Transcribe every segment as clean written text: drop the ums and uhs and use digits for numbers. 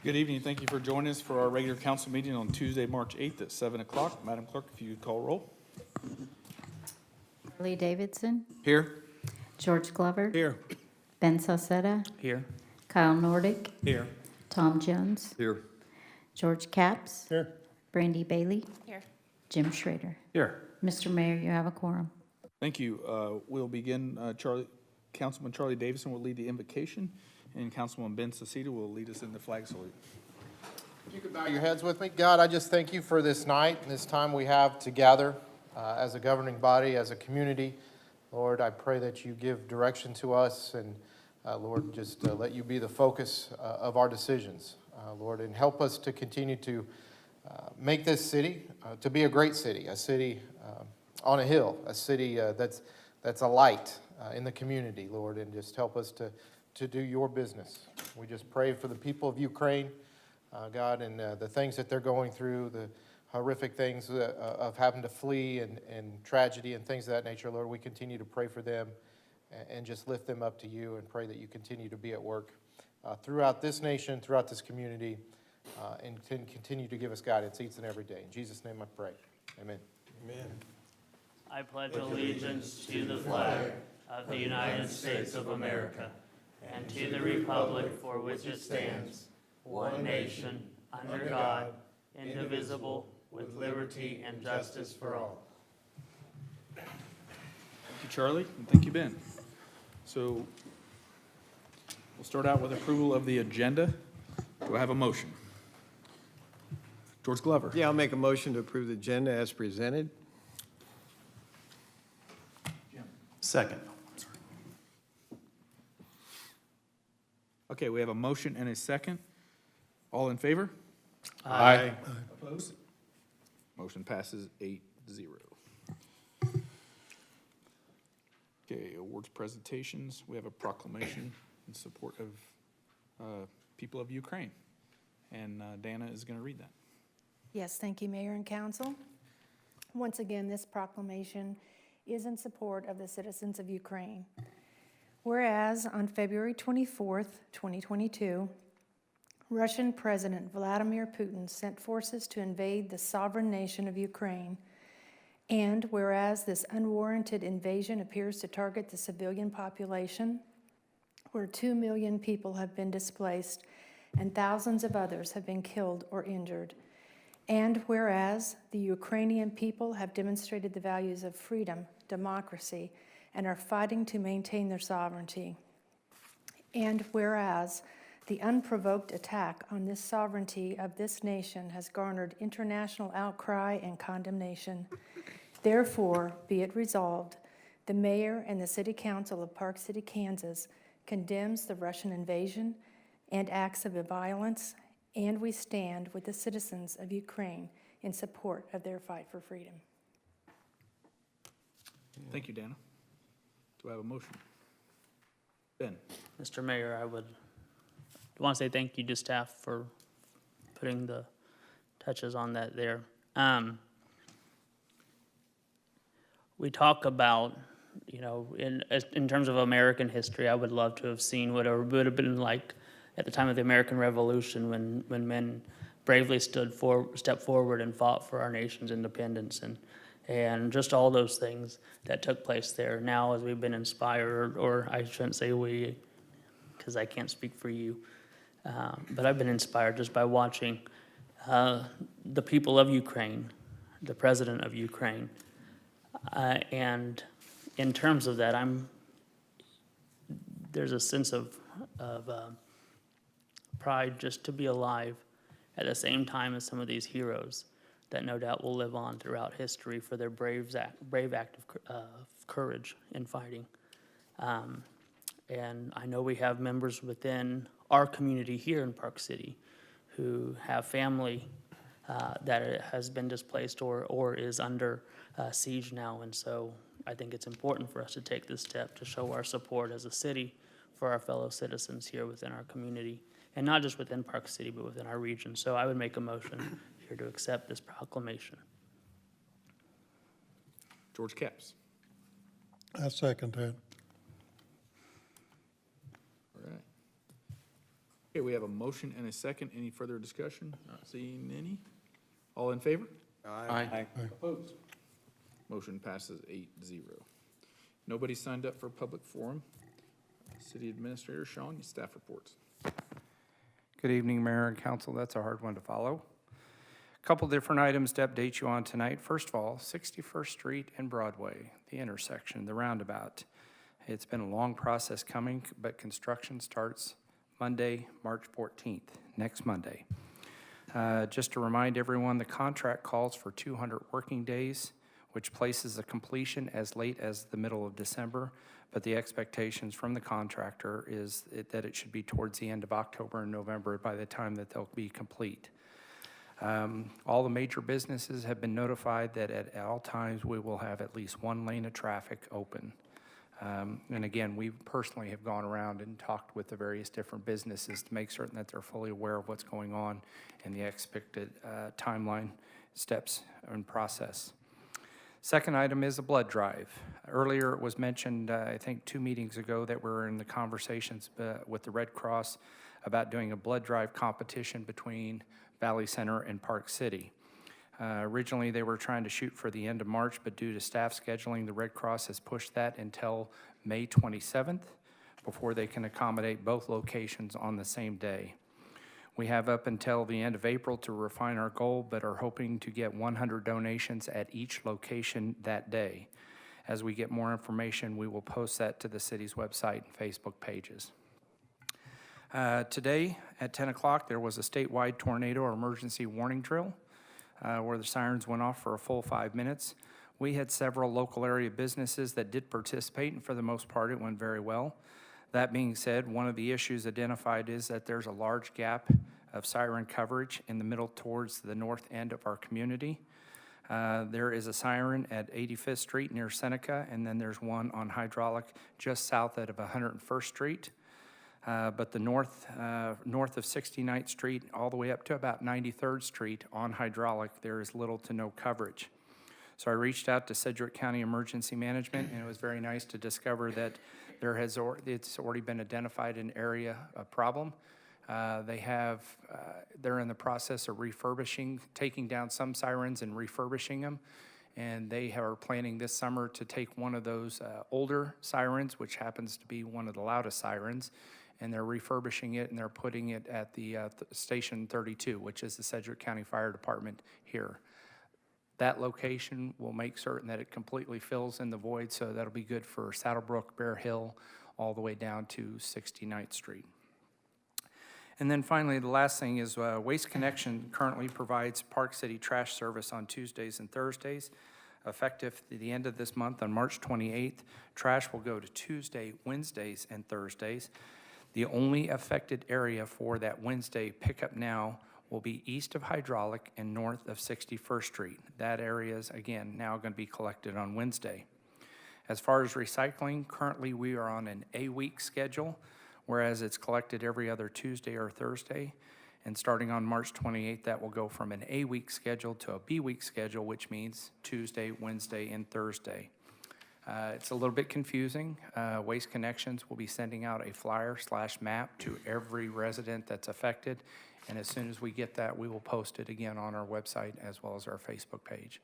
Good evening. Thank you for joining us for our regular council meeting on Tuesday, March 8th at 7 o'clock. Madam Clerk, if you would call roll. Lee Davidson, Here. George Glover, Here. Ben Salcetta, Here. Kyle Nordick, Here. Tom Jones, Here. George Capps, Here. Brandy Bailey, Here. Jim Schrader. Here. Mr. Mayor, you have a quorum. Thank you. We'll begin. Councilman Charlie Davison will lead the invocation, and Councilman Ben Sacita will lead us in the flag salute. You could bow your heads with me. God, I just thank you for this night and this time we have to gather as a governing body, as a community. Lord, I pray that you give direction to us and, Lord, just let you be the focus of our decisions, Lord, and help us to continue to make this city to be a great city, a city on a hill, a city that's a light in the community, Lord, and just help us to do your business. We just pray for the people of Ukraine, God, and the things that they're going through, the horrific things of having to flee and tragedy and things of that nature, Lord. We continue to pray for them and just lift them up to you and pray that you continue to be at work throughout this nation, throughout this community, and continue to give us guidance each and every day. In Jesus' name I pray. Amen. Amen. I pledge allegiance to the flag of the United States of America and to the republic for which it stands, one nation, under God, indivisible, with liberty and justice for all. Thank you, Charlie, and thank you, Ben. So we'll start out with approval of the agenda. Do I have a motion? George Glover. Yeah, I'll make a motion to approve the agenda as presented. Second. Okay, we have a motion and a second. All in favor? Aye. Opposed? Motion passes 8-0. Okay, awards presentations. We have a proclamation in support of people of Ukraine. And Dana is going to read that. Yes, thank you, Mayor and Council. Once again, this proclamation is in support of the citizens of Ukraine. Whereas on February 24th, 2022, Russian President Vladimir Putin sent forces to invade the sovereign nation of Ukraine, and whereas this unwarranted invasion appears to target the civilian population, where 2 million people have been displaced and thousands of others have been killed or injured, and whereas the Ukrainian people have demonstrated the values of freedom, democracy, and are fighting to maintain their sovereignty, and whereas the unprovoked attack on this sovereignty of this nation has garnered international outcry and condemnation. Therefore, be it resolved, the mayor and the city council of Park City, Kansas condemns the Russian invasion and acts of violence, and we stand with the citizens of Ukraine in support of their fight for freedom. Thank you, Dana. Do I have a motion? Ben. Mr. Mayor, I would want to say thank you to staff for putting the touches on that there. We talk about, you know, in terms of American history, I would love to have seen what it would have been like at the time of the American Revolution when men bravely stepped forward and fought for our nation's independence and just all those things that took place there. Now, as we've been inspired, or I shouldn't say we, because I can't speak for you, but I've been inspired just by watching the people of Ukraine, the president of Ukraine, and in terms of that, there's a sense of pride just to be alive at the same time as some of these heroes that no doubt will live on throughout history for their brave act of courage in fighting. And I know we have members within our community here in Park City who have family that has been displaced or is under siege now. And so I think it's important for us to take this step to show our support as a city for our fellow citizens here within our community, and not just within Park City, but within our region. So I would make a motion here to accept this proclamation. George Capps. I second that. All right. Okay, we have a motion and a second. Any further discussion? Not seeing any. All in favor? Aye. Opposed? Motion passes 8-0. Nobody signed up for public forum. City Administrator Sean, staff reports. Good evening, Mayor and Council. That's a hard one to follow. A couple different items to update you on tonight. First of all, 61st Street and Broadway, the intersection, the roundabout. It's been a long process coming, but construction starts Monday, March 14th, next Monday. Just to remind everyone, the contract calls for 200 working days, which places the completion as late as the middle of December, but the expectations from the contractor is that it should be towards the end of October and November by the time that they'll be complete. All the major businesses have been notified that at all times we will have at least one lane of traffic open. And again, we personally have gone around and talked with the various different businesses to make certain that they're fully aware of what's going on and the expected timeline, steps, and process. Second item is a blood drive. Earlier it was mentioned, I think 2 meetings ago, that we're in the conversations with the Red Cross about doing a blood drive competition between Valley Center and Park City. Originally, they were trying to shoot for the end of March, but due to staff scheduling, the Red Cross has pushed that until May 27th before they can accommodate both locations on the same day. We have up until the end of April to refine our goal, but are hoping to get 100 donations at each location that day. As we get more information, we will post that to the city's website and Facebook pages. Today at 10 o'clock, there was a statewide tornado or emergency warning drill where the sirens went off for a full 5 minutes. We had several local area businesses that did participate, and for the most part, it went very well. That being said, one of the issues identified is that there's a large gap of siren coverage in the middle towards the north end of our community. There is a siren at 85th Street near Seneca, and then there's one on Hydraulic just south of 101st Street. But the north of 69th Street all the way up to about 93rd Street on Hydraulic, there is little to no coverage. So I reached out to Sedgwick County Emergency Management, and it was very nice to discover that it's already been identified an area of problem. They're in the process of refurbishing, taking down some sirens and refurbishing them. And they are planning this summer to take one of those older sirens, which happens to be one of the loudest sirens, and they're refurbishing it and they're putting it at the Station 32, which is the Sedgwick County Fire Department here. That location will make certain that it completely fills in the void, so that'll be good for Saddlebrook, Bear Hill, all the way down to 69th Street. And then finally, the last thing is Waste Connection currently provides Park City trash service on Tuesdays and Thursdays. Effective at the end of this month on March 28th, trash will go to Tuesday, Wednesdays, and Thursdays. The only affected area for that Wednesday pickup now will be east of Hydraulic and north of 61st Street. That area is, again, now going to be collected on Wednesday. As far as recycling, currently we are on an A-week schedule, whereas it's collected every other Tuesday or Thursday. And starting on March 28th, that will go from an A-week schedule to a B-week schedule, which means Tuesday, Wednesday, and Thursday. It's a little bit confusing. Waste Connections will be sending out a flyer/map to every resident that's affected. And as soon as we get that, we will post it again on our website as well as our Facebook page.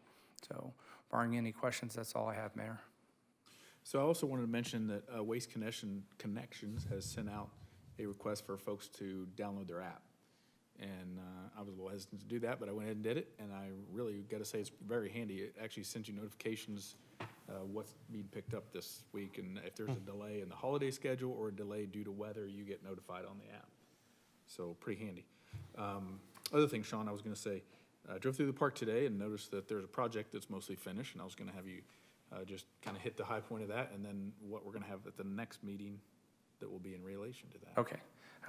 So barring any questions, that's all I have, Mayor. So I also wanted to mention that Waste Connections has sent out a request for folks to download their app. And I was a little hesitant to do that, but I went ahead and did it, and I really got to say it's very handy. It actually sends you notifications what's being picked up this week, and if there's a delay in the holiday schedule or a delay due to weather, you get notified on the app. So pretty handy. Other thing, Sean, I was going to say, I drove through the park today and noticed that there's a project that's mostly finished, and I was going to have you just kind of hit the high point of that, and then what we're going to have at the next meeting that will be in relation to that. Okay.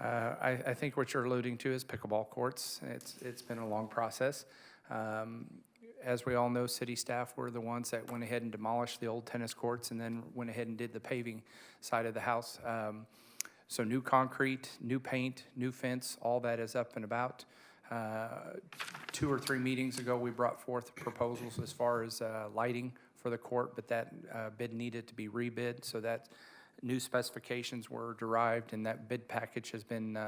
I think what you're alluding to is pickleball courts. It's been a long process. As we all know, city staff were the ones that went ahead and demolished the old tennis courts and then went ahead and did the paving side of the house. So new concrete, new paint, new fence, all that is up and about. 2 or 3 meetings ago, we brought forth proposals as far as lighting for the court, but that bid needed to be rebid, so that new specifications were derived and that bid package has been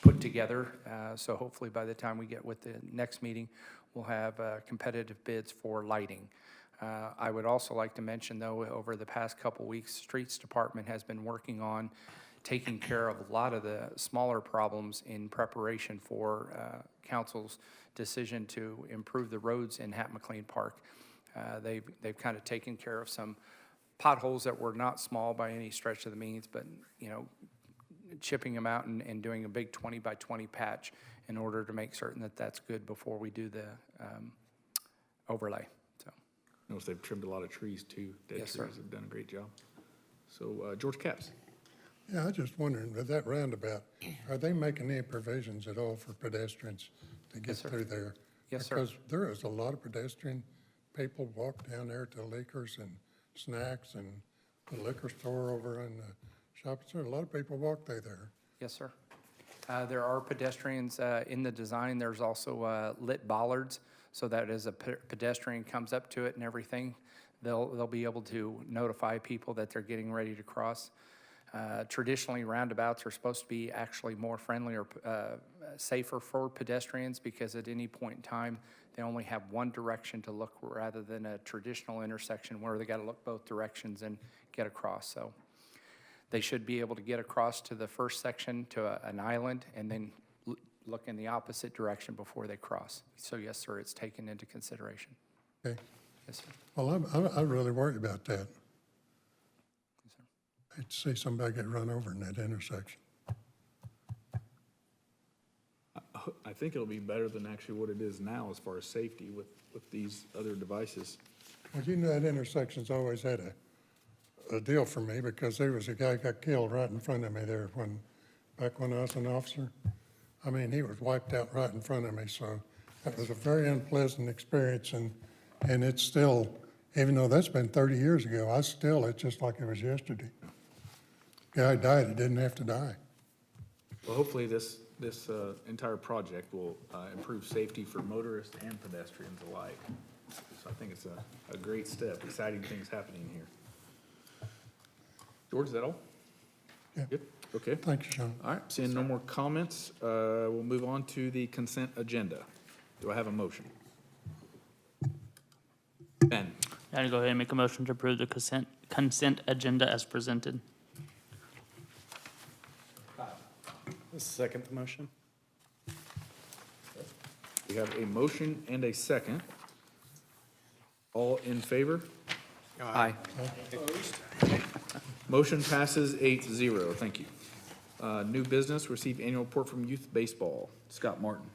put together. So hopefully by the time we get with the next meeting, we'll have competitive bids for lighting. I would also like to mention, though, over the past couple weeks, Streets Department has been working on taking care of a lot of the smaller problems in preparation for council's decision to improve the roads in Hat McLean Park. They've kind of taken care of some potholes that were not small by any stretch of the means, but, you know, chipping them out and doing a big 20 by 20 patch in order to make certain that that's good before we do the overlay. So, Notice they've trimmed a lot of trees too. Dead Yes, trees sir. have done a great job. So, George Capps. Yeah, I was just wondering, with that roundabout, are they making any provisions at all for pedestrians to get Yes, sir. through there? Yes, sir. Because there is a lot of pedestrian people walk down there to Liquors and Snacks and the liquor store over in the shopping center. A lot of people walk through there. Yes, sir. There are pedestrians in the design. There's also lit bollards, so that as a pedestrian comes up to it and everything, they'll be able to notify people that they're getting ready to cross. Traditionally, roundabouts are supposed to be actually more friendly or safer for pedestrians because at any point in time, they only have one direction to look rather than a traditional intersection where they got to look both directions and get across. So they should be able to get across to the first section to an island and then look in the opposite direction before they cross. So yes, sir, it's taken into consideration. Okay. Yes, sir. Well, I'm really worried about that. I'd see somebody get run over in that intersection. I think it'll be better than actually what it is now as far as safety with these other devices. Well, you know, that intersection's always had a deal for me because there was a guy got killed right in front of me there back when I was an officer. I mean, he was wiped out right in front of me, so that was a very unpleasant experience, and it's still, even though that's been 30 years ago, it's just like it was yesterday. Guy died, he didn't have to die. Well, hopefully this entire project will improve safety for motorists and pedestrians alike. So I think it's a great step, exciting things happening here. George, is that all? Yeah. Good, okay. Thank you, Sean. All right, seeing no more comments, we'll move on to the consent agenda. Do I have a motion? Ben, I'm gonna go ahead and make a motion to approve the consent agenda as presented. Second the motion? we have a motion and a second. All in favor? Aye. Motion passes 8-0. Thank you. New business, receive annual report from youth baseball. Scott Martin.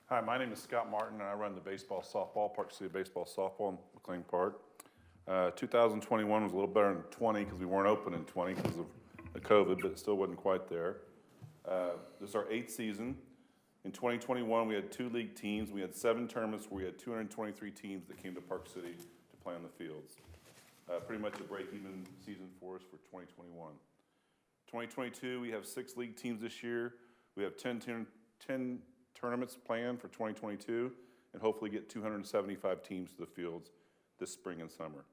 Hi, my name is Scott Martin, and I run the baseball softball, Park City Baseball Softball in McLean Park. 2021 was a little better than 20 because we weren't open in 20 because of the COVID, but it still wasn't quite there. This is our 8th season. In 2021, we had 2 league teams. We had 7 tournaments where we had 223 teams that came to Park City to play on the fields. Pretty much a break-even season for us for 2021. 2022, we have 6 league teams this year. We have 10 tournaments planned for 2022, and hopefully get 275 teams to the fields this spring and summer.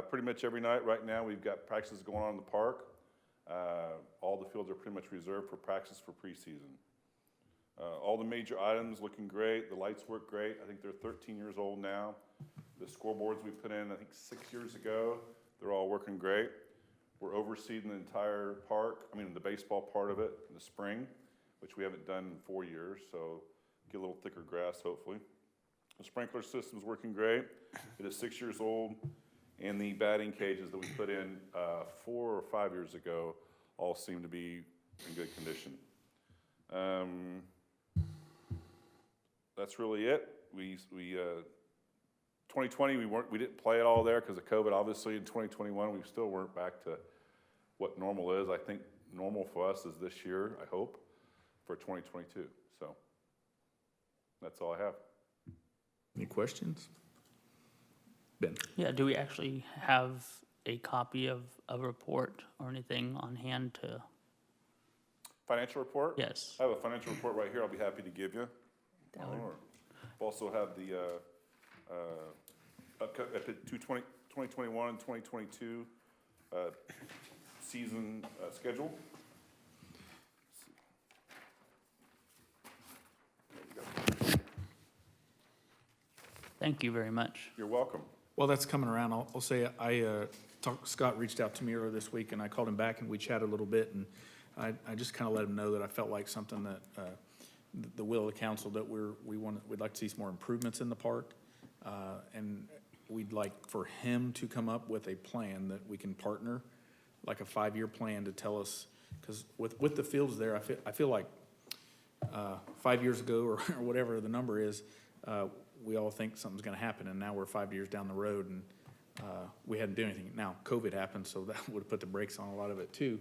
Pretty much every night right now, we've got practices going on in the park. All the fields are pretty much reserved for practice for preseason. All the major items looking great. The lights work great. I think they're 13 years old now. The scoreboards we put in, I think 6 years ago, they're all working great. We're overseeding the entire park, the baseball part of it in the spring, which we haven't done in 4 years, so get a little thicker grass, hopefully. The sprinkler system's working great. It is 6 years old, and the batting cages that we put in 4 or 5 years ago all seem to be in good condition. That's really it. 2020 we didn't play it all there because of COVID. Obviously, in 2021 we still weren't back to what normal is. I think normal for us is this year. I hope for 2022. So that's all I have. Any questions? Ben? Yeah, do we actually have a copy of a report or anything on hand to? Financial report? Yes. I have a financial report right here I'll be happy to give you. Also have the 2021 and 2022 season schedule. Thank you very much. You're welcome. Well, that's coming around. I'll say, Scott reached out to me earlier this week, and I called him back, and we chatted a little bit, and I just kind of let him know that I felt like something that, the will of the council, that we'd like to see some more improvements in the park. And we'd like for him to come up with a plan that we can partner, like a 5-year plan to tell us, because with the fields there, I feel like 5 years ago, or whatever the number is, we all think something's gonna happen, and now we're 5 years down the road, and we hadn't done anything. Now, COVID happened, so that would have put the brakes on a lot of it too.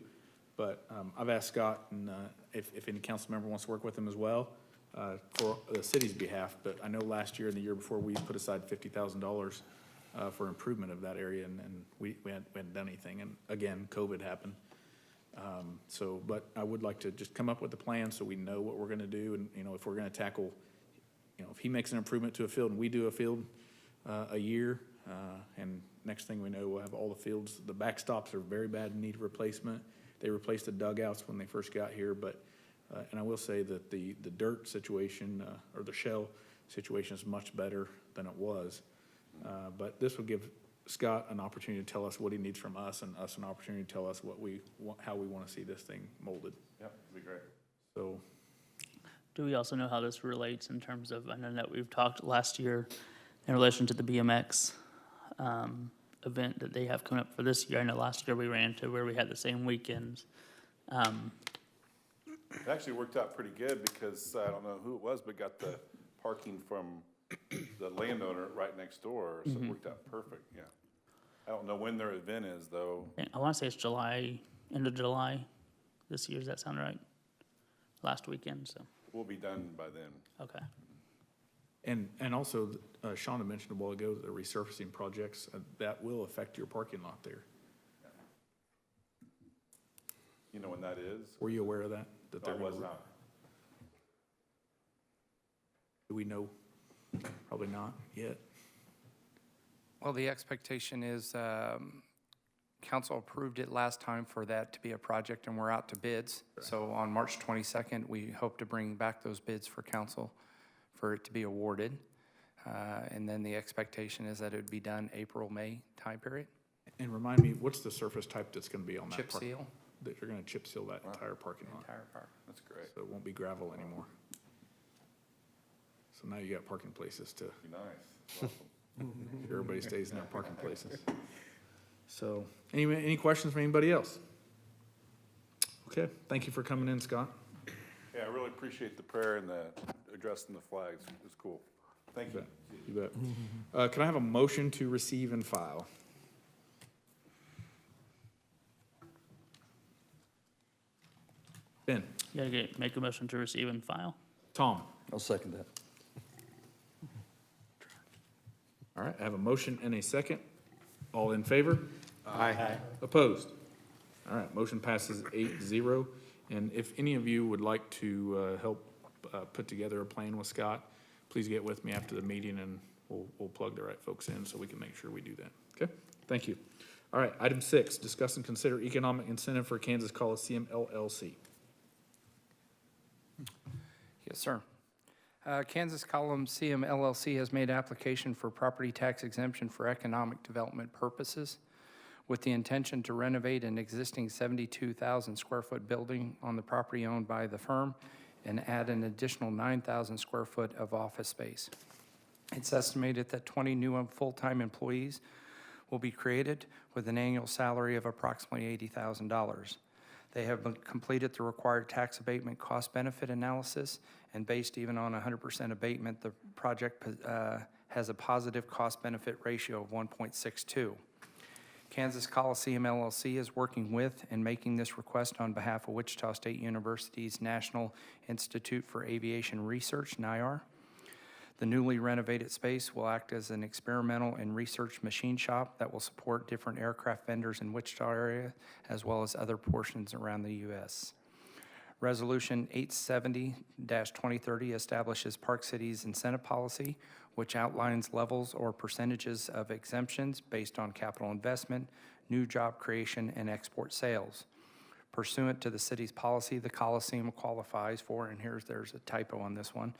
But I've asked Scott, and if any council member wants to work with him as well, for the city's behalf, but I know last year and the year before, we put aside $50,000 for improvement of that area, and we hadn't done anything, and again, COVID happened. But I would like to just come up with a plan so we know what we're gonna do, and, if we're gonna tackle, if he makes an improvement to a field and we do a field a year, and next thing we know, we'll have all the fields, the backstops are very bad and need replacement. They replaced the dugouts when they first got here, but, and I will say that the dirt situation, or the shell situation is much better than it was. But this will give Scott an opportunity to tell us what he needs from us, and us an opportunity to tell us what we want, how we want to see this thing molded. Yep, it'd be great. So, Do we also know how this relates in terms of, I know that we've talked last year in relation to the BMX event that they have coming up for this year. I know last year we ran to where we had the same weekends. It actually worked out pretty good because I don't know who it was, but got the parking from the landowner right next door, so it worked out perfect, yeah. I don't know when their event is, though. I want to say it's July, end of July this year. Does that sound right? Last weekend, so, We'll be done by then. okay. and also, Sean had mentioned a while ago, the resurfacing projects, that will affect your parking lot there. You know when that is? Were you aware of that? That I they're was gonna- not. Do we know? Probably not yet. Well, the expectation is, council approved it last time for that to be a project, and we're out to bids. So on March 22nd, we hope to bring back those bids for council for it to be awarded. And then the expectation is that it would be done April, May time period. And remind me, what's the surface type that's gonna be on that Chip park? seal, That you're gonna chip seal that entire parking lot, entire park. That's great. so it won't be gravel anymore. So now you got parking places to, Be nice. Awesome. everybody stays in their parking places. So, any questions from anybody else? Okay, thank you for coming in, Scott. Yeah, I really appreciate the prayer and the addressing the flags. It was cool. Thank you. You bet. Can I have a motion to receive and file? Ben, You gotta make a motion to receive and file. Tom, I'll second that. all right, I have a motion and a second. All in favor? Aye. Opposed? All right, motion passes 8-0. And if any of you would like to help put together a plan with Scott, please get with me after the meeting, and we'll plug the right folks in so we can make sure we do that. Okay? Thank you. All right, item 6, discuss and consider economic incentive for Kansas Coliseum LLC. Yes, sir. Kansas Coliseum LLC has made application for property tax exemption for economic development purposes with the intention to renovate an existing 72,000 square foot building on the property owned by the firm and add an additional 9,000 square foot of office space. It's estimated that 20 new full-time employees will be created with an annual salary of approximately $80,000. They have completed the required tax abatement cost benefit analysis, and based even on 100% abatement, the project has a positive cost benefit ratio of 1.62. Kansas Coliseum LLC is working with and making this request on behalf of Wichita State University's National Institute for Aviation Research, NIAR. The newly renovated space will act as an experimental and research machine shop that will support different aircraft vendors in Wichita area, as well as other portions around the U.S. Resolution 870-2030 establishes Park City's incentive policy, which outlines levels or percentages of exemptions based on capital investment, new job creation, and export sales. Pursuant to the city's policy, the Coliseum qualifies for, and there's a typo on this one,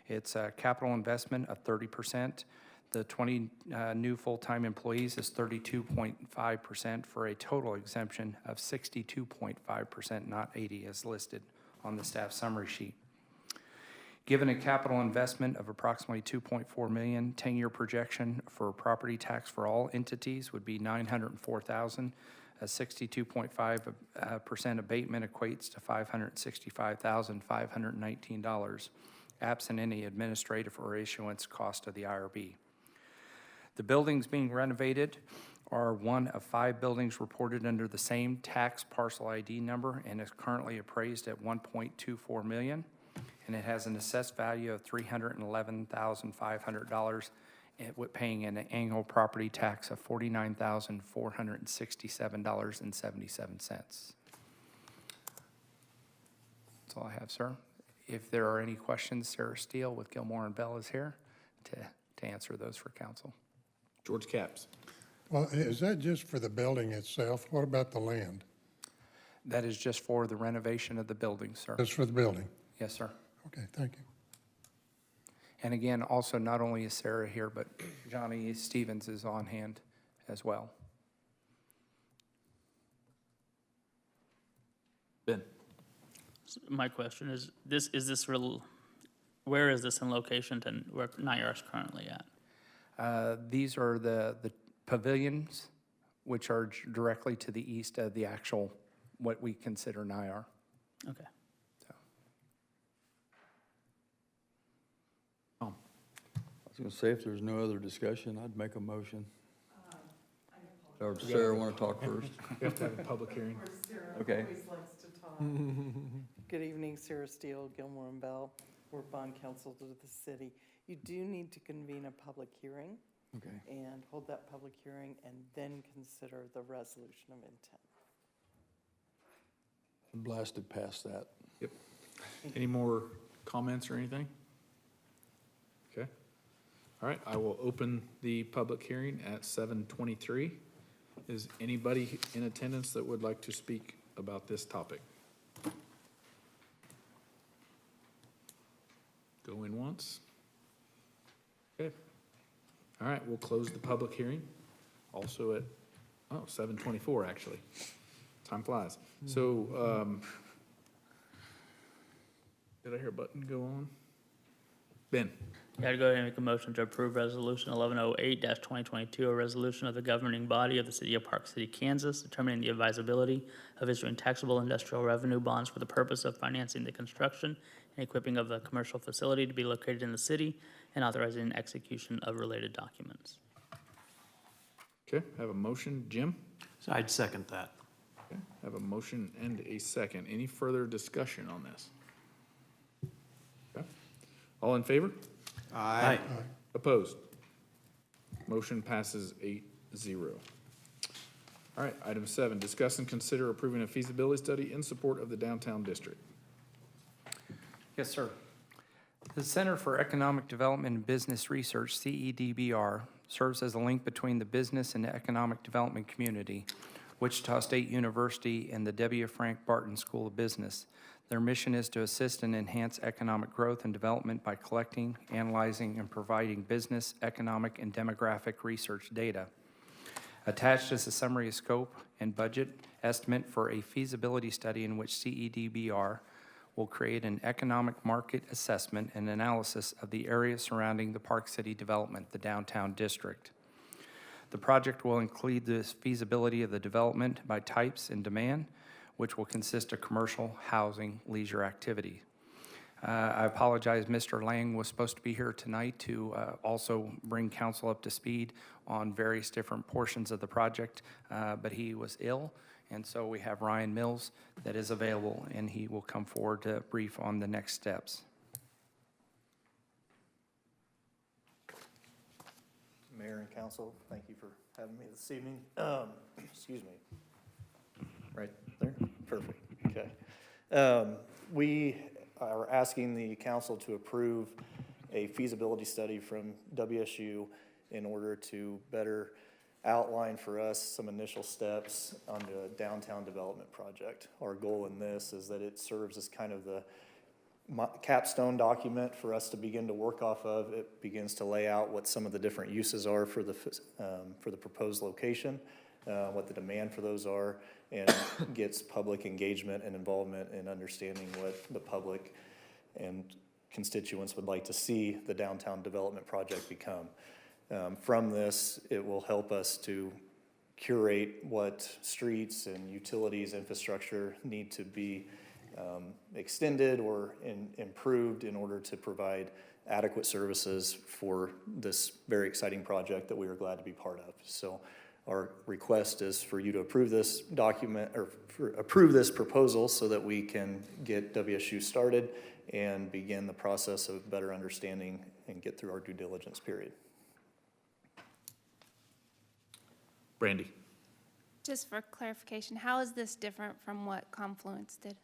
it's a capital investment of 30%. The 20 new full-time employees is 32.5% for a total exemption of 62.5%, not 80 as listed on the staff summary sheet. Given a capital investment of approximately $2.4 million, 10-year projection for property tax for all entities would be $904,000. A 62.5% abatement equates to $565,519, absent any administrative or issuance cost of the IRB. The buildings being renovated are one of 5 buildings reported under the same tax parcel ID number and is currently appraised at $1.24 million, and it has an assessed value of $311,500, with paying an annual property tax of $49,467.77. That's all I have, sir. If there are any questions, Sarah Steele with Gilmore and Bell is here to answer those for council. George Capps. Well, is that just for the building itself? What about the land? That is just for the renovation of the building, sir. Just for the building? Yes, sir. Okay, thank you. And again, also, not only is Sarah here, but Johnny Stevens is on hand as well. Ben. My question is where is this in location to where NIAR is currently at? These are the pavilions, which are directly to the east of the actual, what we consider NIAR. Okay. I was gonna say, if there's no other discussion, I'd make a motion. Or does Sarah want to talk first? We have to have a public hearing. Okay. Always likes to talk. Good evening, Sarah Steele, Gilmore and Bell. We're bond counsel to the city. You do need to convene a public hearing Okay. and hold that public hearing and then consider the resolution of intent. I'm blasted past that. Yep. Any more comments or anything? Okay. All right, I will open the public hearing at 7:23. Is anybody in attendance that would like to speak about this topic? Going once? Okay. All right, we'll close the public hearing. Also at, 7:24 actually. Time flies. So, did I hear a button go on? Ben? You gotta go ahead and make a motion to approve Resolution 1108-2022, a resolution of the governing body of the city of Park City, Kansas, determining the advisability of issuing taxable industrial revenue bonds for the purpose of financing the construction and equipping of a commercial facility to be located in the city and authorizing execution of related documents. Okay, have a motion. Jim? So I'd second that. Okay, have a motion and a second. Any further discussion on this? Okay. All in favor? Aye. Opposed? Motion passes 8-0. All right, item 7, discuss and consider approving a feasibility study in support of the downtown district. Yes, sir. The Center for Economic Development and Business Research, CEDBR, serves as a link between the business and economic development community, Wichita State University, and the W. Frank Barton School of Business. Their mission is to assist and enhance economic growth and development by collecting, analyzing, and providing business, economic, and demographic research data. Attached is a summary of scope and budget estimate for a feasibility study in which CEDBR will create an economic market assessment and analysis of the area surrounding the Park City development, the downtown district. The project will include the feasibility of the development by types and demand, which will consist of commercial, housing, leisure activity. I apologize, Mr. Lang was supposed to be here tonight to also bring council up to speed on various different portions of the project, but he was ill, and so we have Ryan Mills that is available, and he will come forward to brief on the next steps. Mayor and council, thank you for having me this evening. Excuse me. Right there? Perfect, okay. We are asking the council to approve a feasibility study from WSU in order to better outline for us some initial steps on the downtown development project. Our goal in this is that it serves as kind of the capstone document for us to begin to work off of. It begins to lay out what some of the different uses are for the proposed location, what the demand for those are, and gets public engagement and involvement in understanding what the public and constituents would like to see the downtown development project become. From this, it will help us to curate what streets and utilities infrastructure need to be extended or improved in order to provide adequate services for this very exciting project that we are glad to be part of. So our request is for you to approve this document, or approve this proposal, so that we can get WSU started and begin the process of better understanding and get through our due diligence period. Brandy? Just for clarification, how is this different from what Confluence did?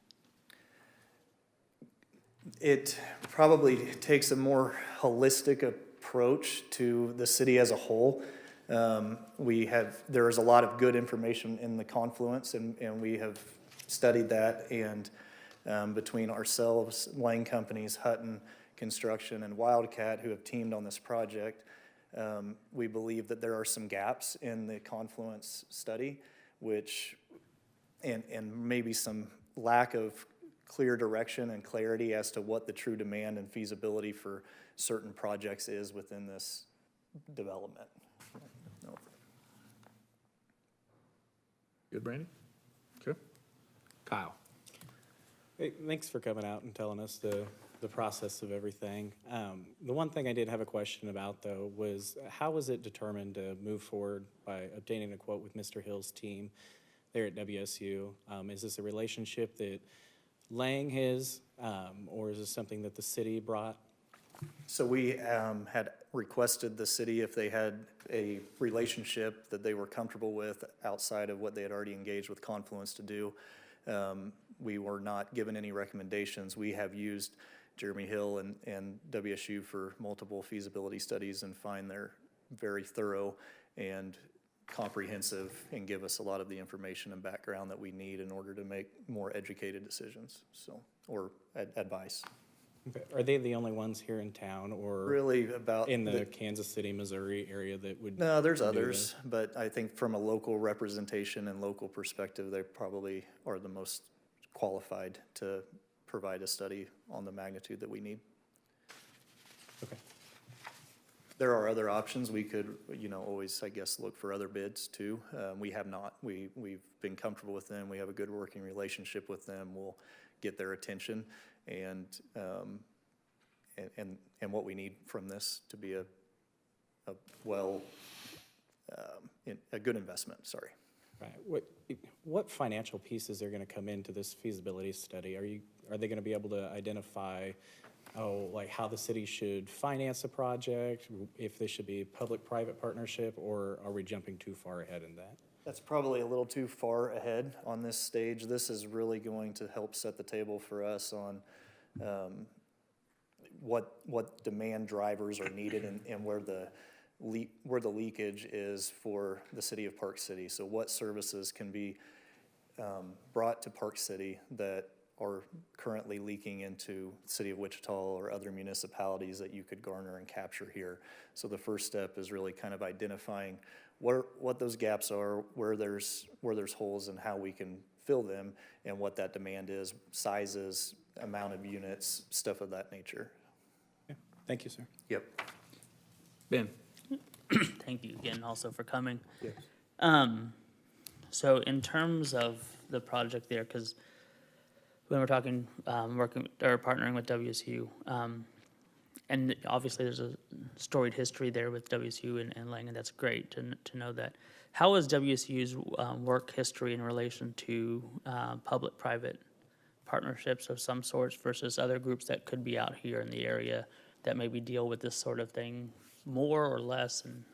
It probably takes a more holistic approach to the city as a whole. There is a lot of good information in the Confluence, and we have studied that, and between ourselves, Lang Companies, Hutton Construction, and Wildcat, who have teamed on this project, we believe that there are some gaps in the Confluence study, and maybe some lack of clear direction and clarity as to what the true demand and feasibility for certain projects is within this development. No. Good, Brandy? Okay. Kyle? Hey, thanks for coming out and telling us the process of everything. The one thing I did have a question about, though, was how was it determined to move forward by obtaining a quote with Mr. Hill's team there at WSU? Is this a relationship that Lang has, or is this something that the city brought? So we had requested the city if they had a relationship that they were comfortable with outside of what they had already engaged with Confluence to do. We were not given any recommendations. We have used Jeremy Hill and WSU for multiple feasibility studies and find they're very thorough and comprehensive and give us a lot of the information and background that we need in order to make more educated decisions, or advice. Okay. Are they the only ones here in town, or Really about in the Kansas City, Missouri area that would? No, there's do others, but I think from a local representation and local perspective, they probably are the most qualified to provide a study on the magnitude that we need. Okay. There are other options. We could, always, I guess, look for other bids too. We have not. We've been comfortable with them. We have a good working relationship with them. We'll get their attention and what we need from this to be a good investment. Sorry. Right. What financial pieces are going to come into this feasibility study? Are they going to be able to identify, like how the city should finance a project, if this should be a public-private partnership, or are we jumping too far ahead in that? That's probably a little too far ahead on this stage. This is really going to help set the table for us on what demand drivers are needed and where the leakage is for the city of Park City. So what services can be brought to Park City that are currently leaking into the city of Wichita or other municipalities that you could garner and capture here. So the first step is really kind of identifying what those gaps are, where there's holes, and how we can fill them, and what that demand is, sizes, amount of units, stuff of that nature. Yeah. Thank you, sir. Yep. Ben? Thank you again also for coming. Yes. So in terms of the project there, because when we're talking, working or partnering with WSU, and obviously there's a storied history there with WSU and Lang, and that's great to know that. How is WSU's work history in relation to public-private partnerships of some sorts versus other groups that could be out here in the area that maybe deal with this sort of thing more or less? And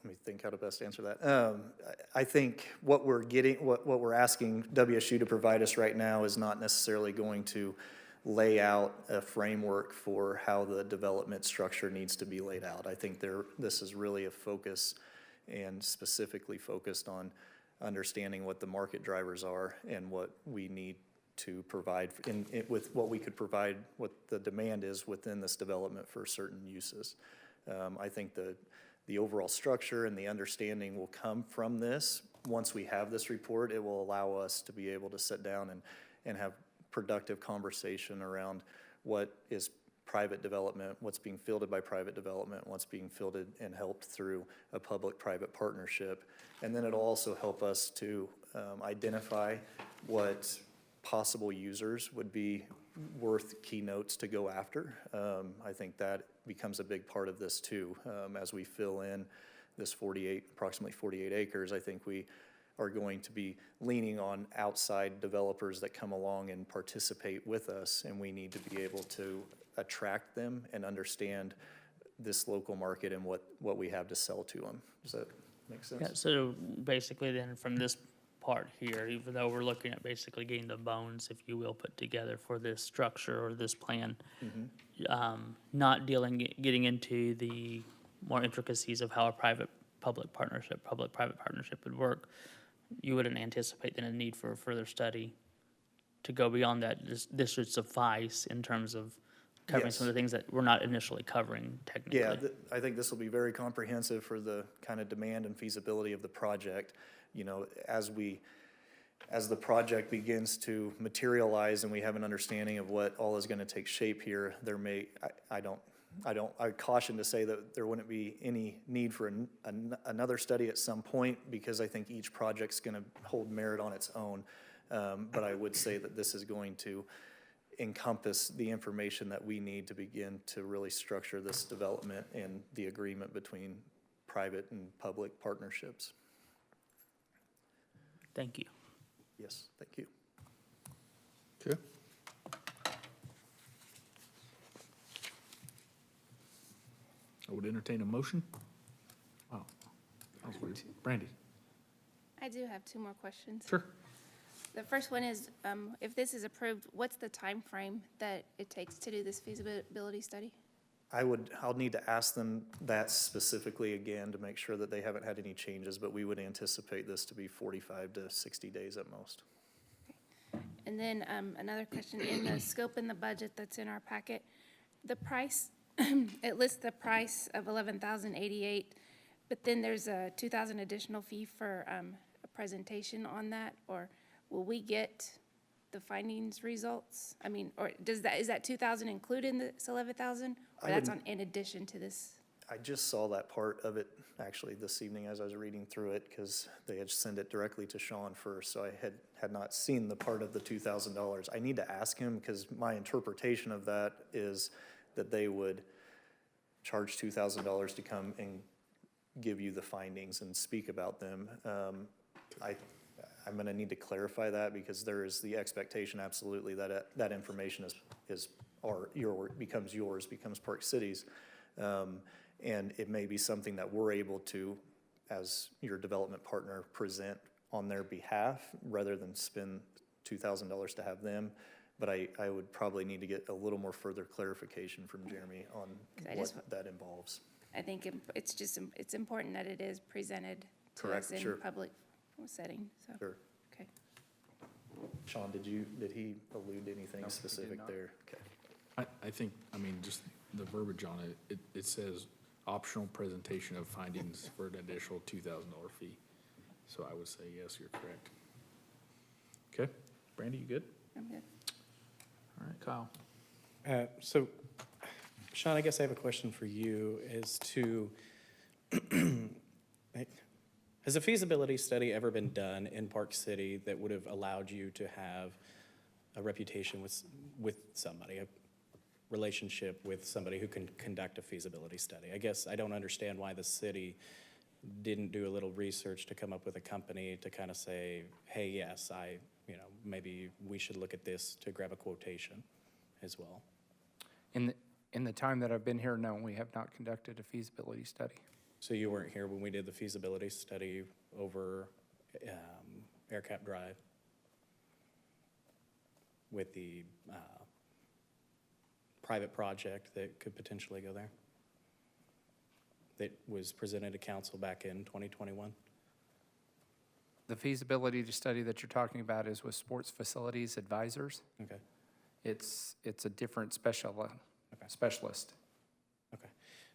let me think how to best answer that. I think what we're asking WSU to provide us right now is not necessarily going to lay out a framework for how the development structure needs to be laid out. I think this is really a focus and specifically focused on understanding what the market drivers are and what we need to provide with what we could provide, what the demand is within this development for certain uses. I think the overall structure and the understanding will come from this. Once we have this report, it will allow us to be able to sit down and have productive conversation around what is private development, what's being fielded by private development, what's being fielded and helped through a public-private partnership. And then it'll also help us to identify what possible users would be worth keynotes to go after. I think that becomes a big part of this too. As we fill in this approximately 48 acres, I think we are going to be leaning on outside developers that come along and participate with us, and we need to be able to attract them and understand this local market and what we have to sell to them. Does that make sense? Yeah, so basically then from this part here, even though we're looking at basically getting the bones, if you will, put together for this structure or this plan, not getting into the more intricacies of how a public-private partnership would work, you wouldn't anticipate then a need for further study to go beyond that. This should suffice in terms of covering some of the things that we're not initially covering technically. Yeah, I think this will be very comprehensive for the kind of demand and feasibility of the project. You know, as the project begins to materialize and we have an understanding of what all is going to take shape here, I caution to say that there wouldn't be any need for another study at some point, because I think each project's going to hold merit on its own. But I would say that this is going to encompass the information that we need to begin to really structure this development and the agreement between private and public partnerships. Thank you. Yes, thank you. Okay. I would entertain a motion. Wow, that was weird. Brandy? I do have two more questions. Sure. The first one is, if this is approved, what's the time frame that it takes to do this feasibility study? I'll need to ask them that specifically again to make sure that they haven't had any changes, but we would anticipate this to be 45 to 60 days at most. And then another question, in the scope and the budget that's in our packet, the price, it lists the price of $11,088, but then there's a $2,000 additional fee for a presentation on that, or will we get the findings results? I mean, or is that 2,000 included in this 11,000, or that's in addition to this? I just saw that part of it actually this evening as I was reading through it, because they had sent it directly to Sean first, so I had not seen the part of the $2,000. I need to ask him, because my interpretation of that is that they would charge $2,000 to come and give you the findings and speak about them. I'm going to need to clarify that, because there is the expectation absolutely that that information becomes yours, becomes Park City's. And it may be something that we're able to, as your development partner, present on their behalf rather than spend $2,000 to have them. But I would probably need to get a little more further clarification from Jeremy on what that involves. I think it's important that it is presented to us in public setting, so. Sure. Okay. Sean, did he allude to anything specific there? Okay. I think, just the verbiage on it, it says optional presentation of findings for an additional $2,000 fee. So I would say, yes, you're correct. Okay, Brandy, you good? I'm good. All right, Kyle. So, Sean, I guess I have a question for you as to, has a feasibility study ever been done in Park City that would have allowed you to have a reputation with somebody, a relationship with somebody who can conduct a feasibility study? I guess I don't understand why the city didn't do a little research to come up with a company to kind of say, hey, yes, maybe we should look at this to grab a quotation as well. In the time that I've been here, no, we have not conducted a feasibility study. So you weren't here when we did the feasibility study over AirCap Drive with the private project that could potentially go there that was presented to council back in 2021? The feasibility study that you're talking about is with Sports Facilities Advisors. Okay, It's a different specialist. okay.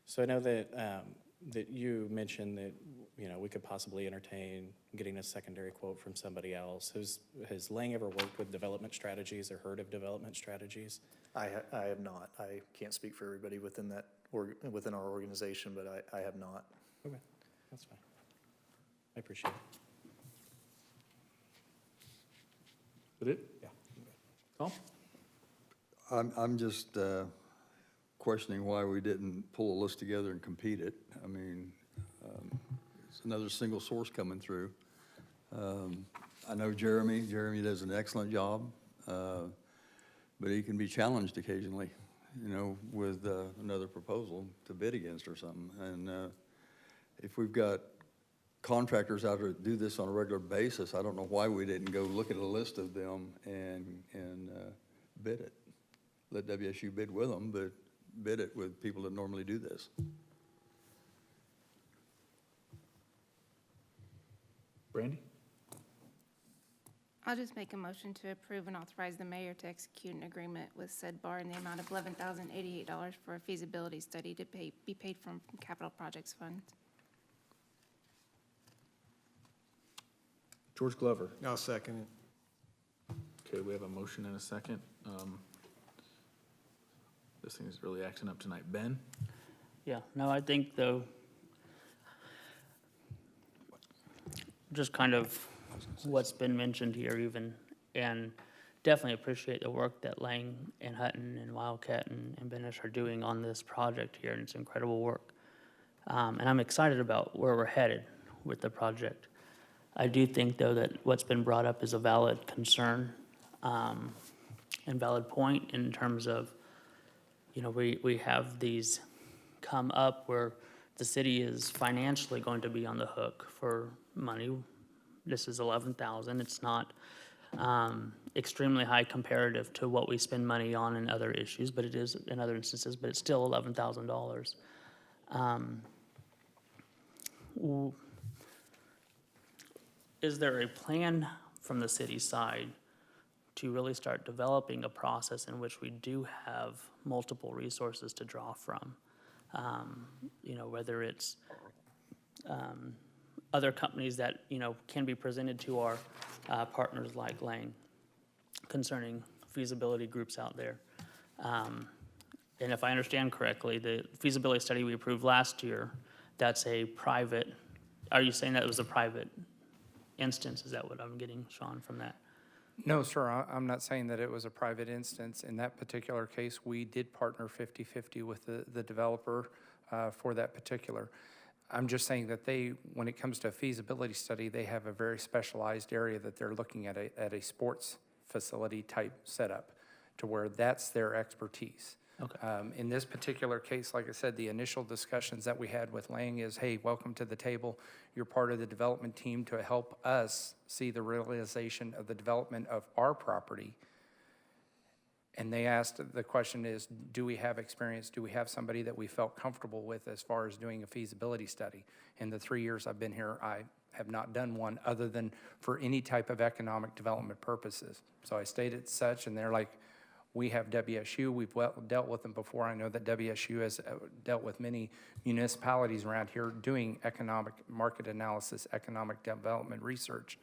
So I know that, that you mentioned that, you know, we could possibly entertain getting a secondary quote from somebody else. Has Lang ever worked with development strategies or heard of development strategies? I have not. I can't speak for everybody within that, or within our organization, but I have not. Okay, that's fine. I appreciate it. Is that it? Yeah. Tom? I'm just questioning why we didn't pull a list together and compete it. I mean, it's another single source coming through. I know Jeremy does an excellent job, but he can be challenged occasionally, you know, with another proposal to bid against or something. And if we've got contractors out there that do this on a regular basis, I don't know why we didn't go look at a list of them and bid it. Let WSU bid with them, but bid it with people that normally do this. Brandy? I'll just make a motion to approve and authorize the mayor to execute an agreement with said bar in the amount of $11,088 for a feasibility study to be paid from capital projects fund. George Glover. I'll second it. Okay, we have a motion and a second. This thing is really acting up tonight. Ben? Yeah, no, I think though, just kind of what's been mentioned here even, and definitely appreciate the work that Lang and Hutton and Wildcat and Benish are doing on this project here, and it's incredible work. And I'm excited about where we're headed with the project. I do think though that what's been brought up is a valid concern and valid point in terms of, you know, we have these come up where the city is financially going to be on the hook for money. This is $11,000. It's not extremely high comparative to what we spend money on in other issues, but it is in other instances, but it's still $11,000. Is there a plan from the city side to really start developing a process in which we do have multiple resources to draw from? You know, whether it's other companies that, you know, can be presented to our partners like Lang concerning feasibility groups out there. And if I understand correctly, the feasibility study we approved last year, that's a private, are you saying that it was a private instance? Is that what I'm getting, Sean, from that? No, sir, I'm not saying that it was a private instance. In that particular case, we did partner 50-50 with the developer for that particular. I'm just saying that when it comes to a feasibility study, they have a very specialized area that they're looking at a sports facility type setup to where that's their expertise. Okay. In this particular case, like I said, the initial discussions that we had with Lang is, hey, welcome to the table. You're part of the development team to help us see the realization of the development of our property. And they asked, the question is, do we have experience? Do we have somebody that we felt comfortable with as far as doing a feasibility study? In the 3 years I've been here, I have not done one other than for any type of economic development purposes. So I stated such, and they're like, we have WSU, we've dealt with them before. I know that WSU has dealt with many municipalities around here doing economic market analysis, economic development research.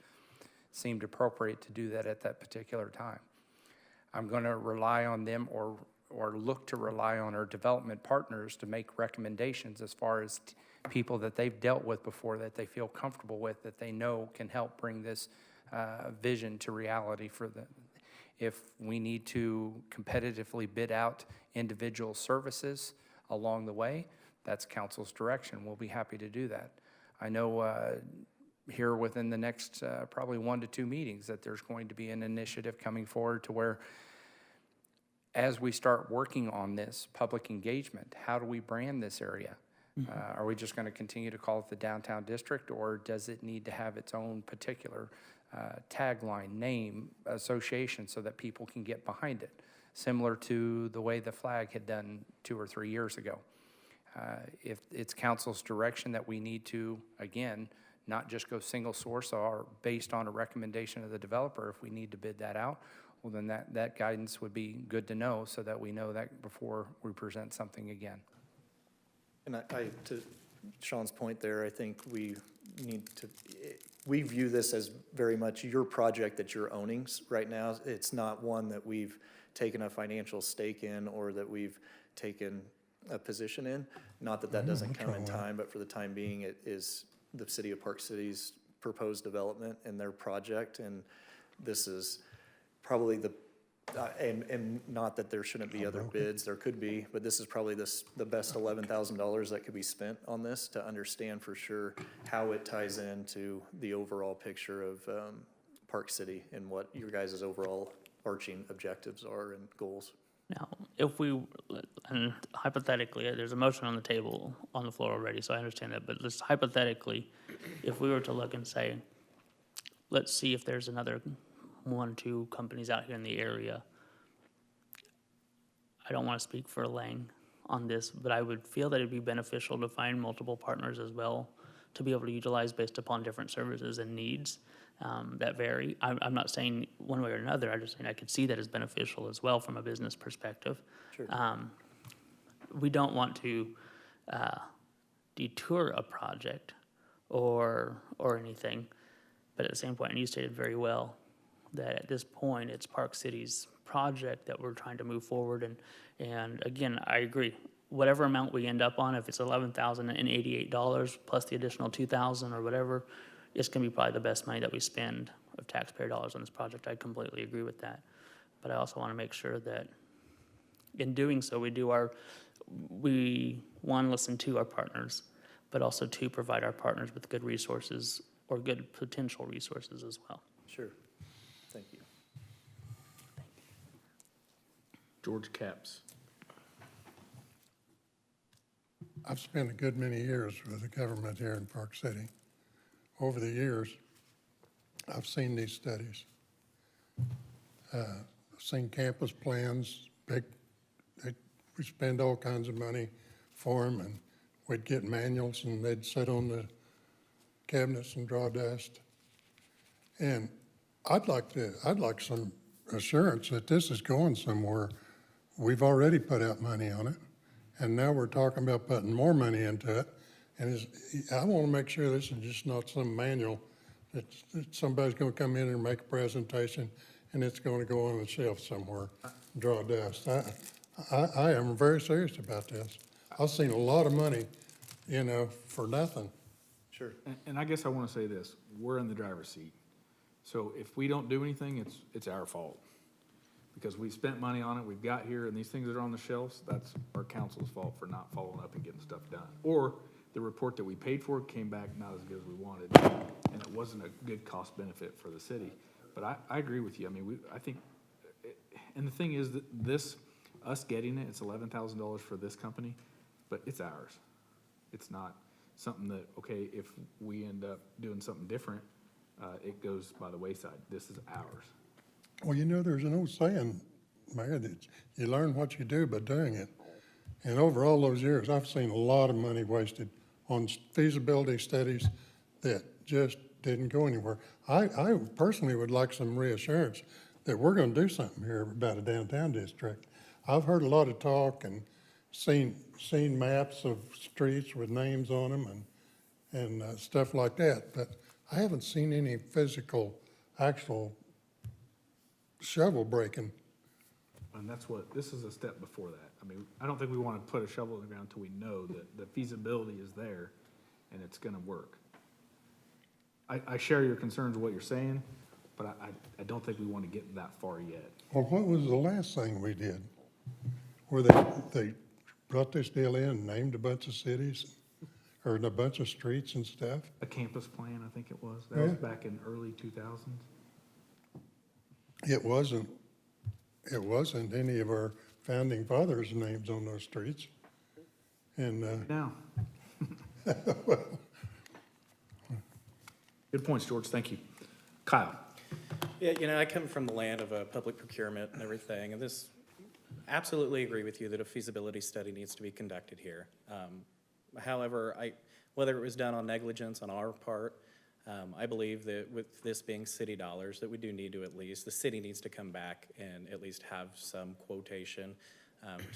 Seemed appropriate to do that at that particular time. I'm going to rely on them or look to rely on our development partners to make recommendations as far as people that they've dealt with before that they feel comfortable with, that they know can help bring this vision to reality for them. If we need to competitively bid out individual services along the way, that's council's direction. We'll be happy to do that. I know here within the next probably 1 to 2 meetings that there's going to be an initiative coming forward to where as we start working on this public engagement, how do we brand this area? Are we just going to continue to call it the downtown district, or does it need to have its own particular tagline, name, association, so that people can get behind it, similar to the way the flag had done 2 or 3 years ago. If it's council's direction that we need to, again, not just go single source or based on a recommendation of the developer, if we need to bid that out, well, then that guidance would be good to know so that we know that before we present something again. And to Sean's point there, I think we need to, we view this as very much your project that you're owning right now. It's not one that we've taken a financial stake in or that we've taken a position in. Not that that doesn't come in time, but for the time being, it is the City of Park City's proposed development and their project. And this is probably and not that there shouldn't be other bids, there could be, but this is probably the best $11,000 that could be spent on this to understand for sure how it ties into the overall picture of Park City and what your guys' overall arching objectives are and goals. Now, if we, and hypothetically, there's a motion on the table, on the floor already, so I understand that, but just hypothetically, if we were to look and say, let's see if there's another 1 or 2 companies out here in the area. I don't want to speak for Lang on this, but I would feel that it'd be beneficial to find multiple partners as well to be able to utilize based upon different services and needs that vary. I'm not saying one way or another, I'm just saying I could see that as beneficial as well from a business perspective. Sure. We don't want to detour a project or anything, but at the same point, and you stated very well, that at this point, it's Park City's project that we're trying to move forward. And again, I agree. Whatever amount we end up on, if it's $11,088 plus the additional $2,000 or whatever, it's going to be probably the best money that we spend of taxpayer dollars on this project. I completely agree with that. But I also want to make sure that in doing so, we listen to our partners, but also 2, provide our partners with good resources or good potential resources as well. Sure. Thank you. George Capps. I've spent a good many years with the government here in Park City. Over the years, I've seen these studies. Seen campus plans, we spend all kinds of money for them, and we'd get manuals and they'd sit on the cabinets and draw dust. And I'd like some assurance that this is going somewhere. We've already put out money on it, and now we're talking about putting more money into it. And I want to make sure this is just not some manual that somebody's going to come in and make a presentation and it's going to go on the shelf somewhere, draw dust. I am very serious about this. I've seen a lot of money, for nothing. Sure. And I guess I want to say this, we're in the driver's seat. So if we don't do anything, it's our fault. Because we spent money on it, we've got here, and these things that are on the shelves, that's our council's fault for not following up and getting stuff done. Or the report that we paid for came back not as good as we wanted, and it wasn't a good cost benefit for the city. But I agree with you. I mean, I think, and the thing is that us getting it, it's $11,000 for this company, but it's ours. It's not something that, okay, if we end up doing something different, it goes by the wayside. This is ours. Well, there's an old saying, Mayor, that you learn what you do by doing it. And over all those years, I've seen a lot of money wasted on feasibility studies that just didn't go anywhere. I personally would like some reassurance that we're going to do something here about a downtown district. I've heard a lot of talk and seen maps of streets with names on them and stuff like that, but I haven't seen any physical, actual shovel breaking. And this is a step before that. I mean, I don't think we want to put a shovel in the ground until we know that the feasibility is there and it's going to work. I share your concerns of what you're saying, but I don't think we want to get that far yet. Well, what was the last thing we did? Where they brought this deal in, named a bunch of cities, or a bunch of streets and stuff? A campus plan, I think it was. That was back in early 2000s. It wasn't any of our founding fathers' names on those streets. And, Now. Good points, George. Thank you. Kyle? Yeah, I come from the land of public procurement and everything, and this, absolutely agree with you that a feasibility study needs to be conducted here. However, whether it was done on negligence on our part, I believe that with this being city dollars, that we do need to the city needs to come back and at least have some quotation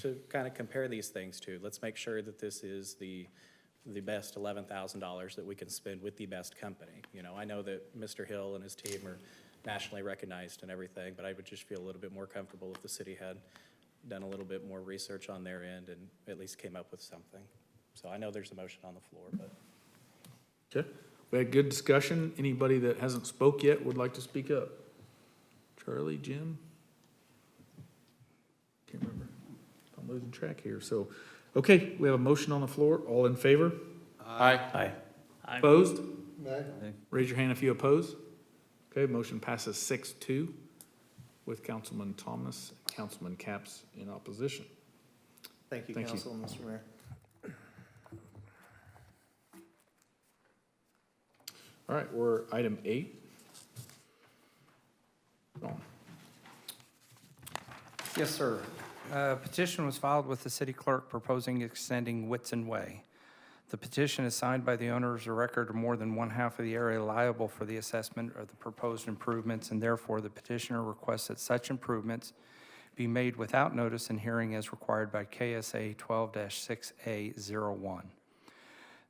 to kind of compare these things to. Let's make sure that this is the best $11,000 that we can spend with the best company. I know that Mr. Hill and his team are nationally recognized and everything, but I would just feel a little bit more comfortable if the city had done a little bit more research on their end and at least came up with something. So I know there's a motion on the floor, but. Okay, we had good discussion. Anybody that hasn't spoke yet would like to speak up? Charlie, Jim? Can't remember. I'm losing track here, so, okay, we have a motion on the floor. All in favor? Aye. Opposed? Nay. Raise your hand if you oppose. Okay, motion passes 6-2 with Councilman Thomas, Councilman Capps in opposition. Thank you, Thank you. Council and Mr. Mayor. All right, we're item 8. Go on. Yes, sir. A petition was filed with the city clerk proposing extending Whitson Way. The petition is signed by the owners of record of more than one-half of the area liable for the assessment of the proposed improvements, and therefore the petitioner requests that such improvements be made without notice and hearing as required by KSA 12-6A01.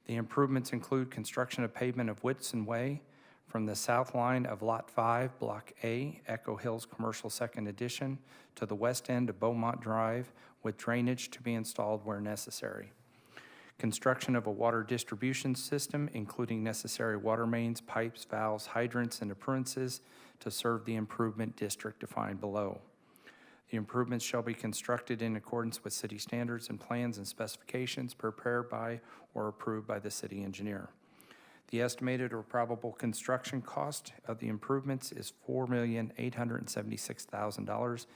The improvements include construction of pavement of Whitson Way from the south line of Lot 5, Block A, Echo Hills Commercial Second Edition, to the west end of Beaumont Drive, with drainage to be installed where necessary. Construction of a water distribution system, including necessary water mains, pipes, valves, hydrants, and appliances to serve the improvement district defined below. The improvements shall be constructed in accordance with city standards and plans and specifications prepared by or approved by the city engineer. The estimated or probable construction cost of the improvements is $4,876,000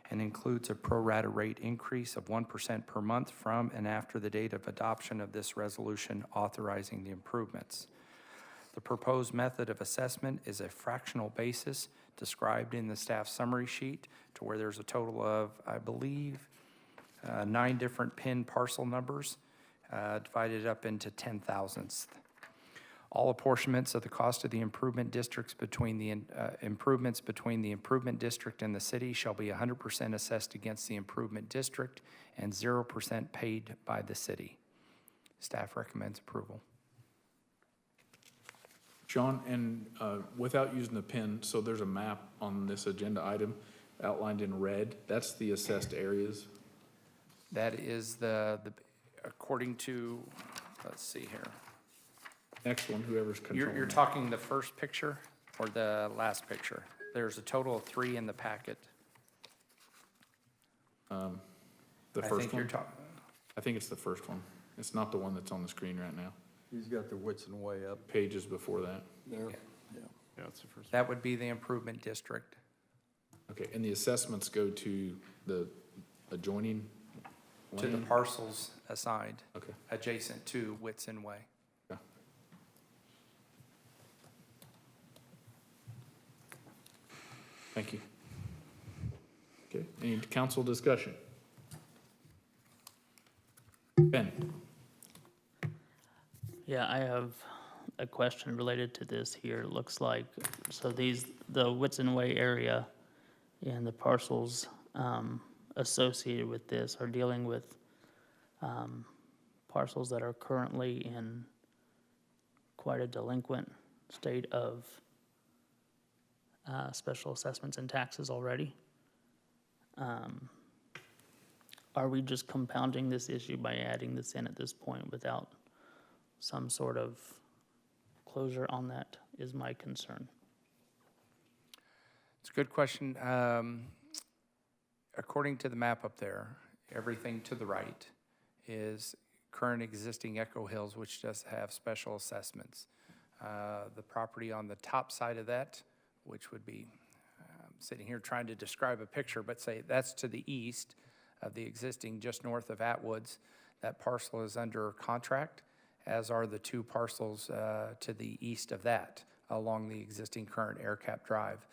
and includes a pro rata rate increase of 1% per month from and after the date of adoption of this resolution authorizing the improvements. The proposed method of assessment is a fractional basis described in the staff summary sheet, to where there's a total of, I believe, 9 different PIN parcel numbers divided up into 10,000ths. All apportionments of the cost of the improvement districts between the improvements between the improvement district and the city shall be 100% assessed against the improvement district and 0% paid by the city. Staff recommends approval. John, and without using the pen, so there's a map on this agenda item outlined in red. That's the assessed areas. That is the according to, let's see here. Next one, whoever's controlling. You're talking the first picture or the last picture? There's a total of 3 in the packet. The I first think you're one? talking. I think it's the first one. It's not the one that's on the screen right now. He's got the Whitson Way up Pages before that. there. Yeah, it's the first. That would be the improvement district. Okay, and the assessments go to the adjoining To the land? parcels assigned, Okay. adjacent to Whitson Way. Yeah. Thank you. Okay, any council discussion? Ben? Yeah, I have a question related to this here. It looks like, so the Whitson Way area and the parcels associated with this are dealing with parcels that are currently in quite a delinquent state of special assessments and taxes already. Are we just compounding this issue by adding this in at this point without some sort of closure on that, is my concern. It's a good question. According to the map up there, everything to the right is current existing Echo Hills, which does have special assessments. The property on the top side of that, which would be sitting here trying to describe a picture, but say that's to the east of the existing, just north of Atwoods. That parcel is under contract, as are the 2 parcels to the east of that. along the existing current AirCap Drive.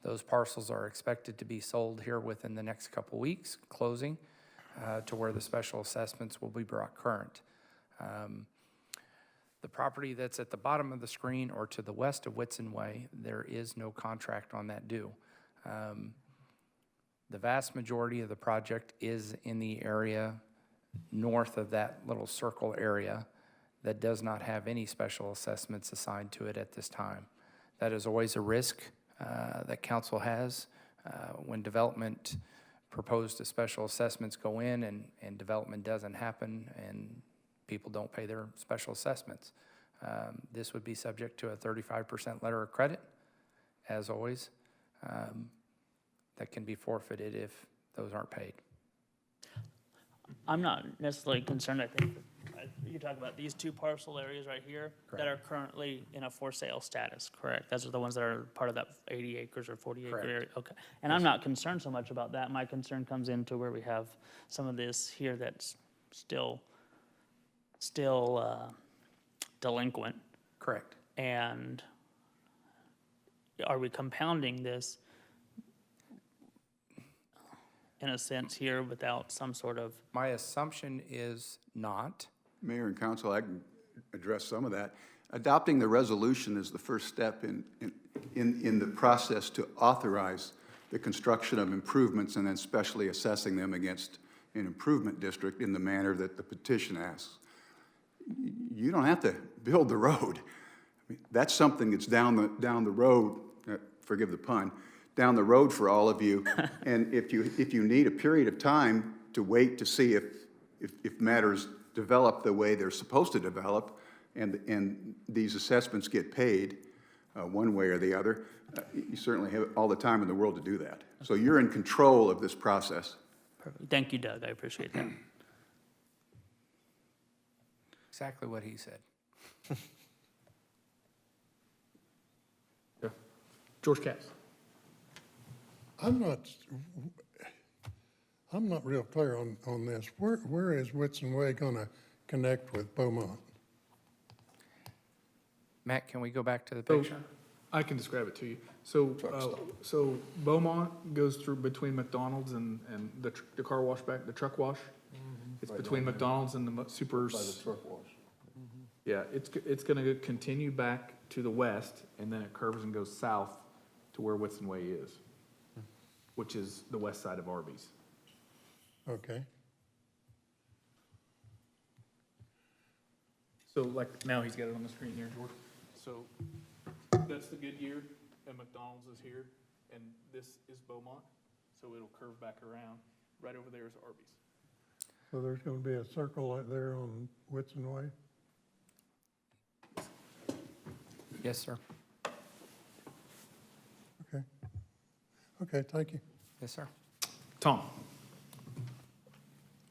Those parcels are expected to be sold here within the next couple weeks, closing, to where the special assessments will be brought current. The property that's at the bottom of the screen or to the west of Whitson Way, there is no contract on that due. The vast majority of the project is in the area north of that little circle area that does not have any special assessments assigned to it at this time. That is always a risk that council has when development proposed to special assessments go in and development doesn't happen and people don't pay their special assessments. This would be subject to a 35% letter of credit, as always, that can be forfeited if those aren't paid. I'm not necessarily concerned. I think you're talking about these two parcel areas right here that are currently in a for sale status, correct? Those are the ones that are part of that 80 acres or 40 acre Correct. area. Okay. And I'm not concerned so much about that. My concern comes into where we have some of this here that's still delinquent. Correct. And are we compounding this in a sense here without some sort of? My assumption is not. Mayor and council, I can address some of that. Adopting the resolution is the first step in the process to authorize the construction of improvements and then specially assessing them against an improvement district in the manner that the petition asks. You don't have to build the road. I mean, that's something that's down the road, forgive the pun, down the road for all of you. And if you need a period of time to wait to see if matters develop the way they're supposed to develop, and these assessments get paid one way or the other, you certainly have all the time in the world to do that. So you're in control of this process. Perfect. Thank you, Doug. I appreciate that. Exactly what he said. Yeah. George Katz. I'm not real clear on this. Where is Whitson Way gonna connect with Beaumont? Matt, can we go back to the So, picture? I can describe it to you. So Beaumont goes through between McDonald's and the car wash back, the truck wash. It's between McDonald's and the Supers. By the truck wash. Yeah, it's gonna continue back to the west, and then it curves and goes south to where Whitson Way is, which is the west side of Arby's. Okay. So like, now he's got it on the screen here, George. So that's the Goodyear, and McDonald's is here, and this is Beaumont, so it'll curve back around. Right over there is Arby's. So there's gonna be a circle right there on Whitson Way? Yes, sir. Okay. Okay, thank you. Yes, sir. Tom?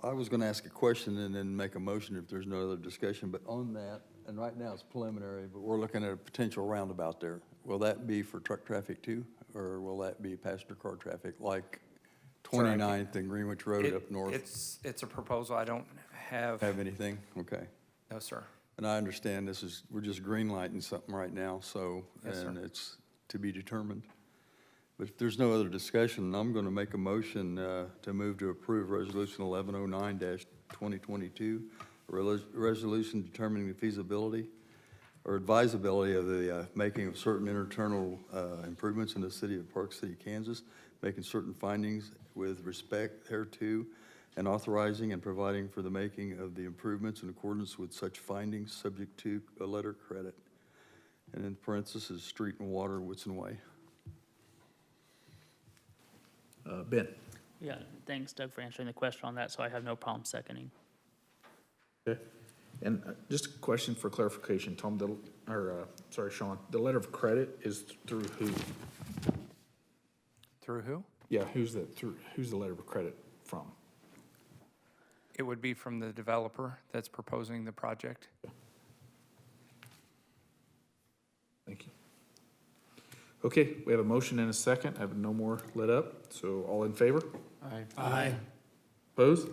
I was going to ask a question and then make a motion if there's no other discussion, but on that, and right now it's preliminary, but we're looking at a potential roundabout there. Will that be for truck traffic too, or will that be passenger car traffic like 29th and Greenwich Road up north? It's a proposal. I don't have, Have anything? Okay. no, sir. And I understand we're just green lighting something right now, so, Yes, sir. and it's to be determined. But if there's no other discussion, I'm going to make a motion to move to approve Resolution 1109-2022, a resolution determining the feasibility or advisability of the making of certain internal improvements in the city of Park City, Kansas, making certain findings with respect thereto, and authorizing and providing for the making of the improvements in accordance with such findings, subject to a letter credit. And in parentheses, street and water, Whitson Way. Ben? Yeah, thanks, Doug, for answering the question on that, so I have no problem seconding. Okay. And just a question for clarification, Tom, Sean, the letter of credit is through who? Through who? Yeah, who's the letter of credit from? It would be from the developer that's proposing the project. Thank you. Okay, we have a motion and a second. I have no more lit up, so all in favor? Aye. Opposed?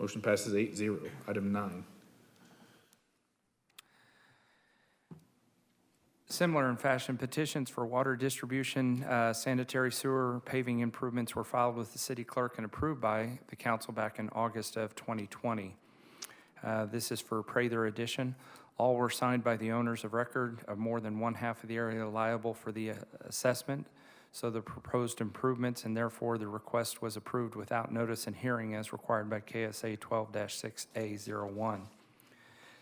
Motion passes 8-0. Item 9. Similar in fashion, petitions for water distribution, sanitary sewer paving improvements were filed with the city clerk and approved by the council back in August of 2020. This is for Prather addition. All were signed by the owners of record of more than one half of the area liable for the assessment. So the proposed improvements, and therefore the request was approved without notice and hearing as required by KSA 12-6A01.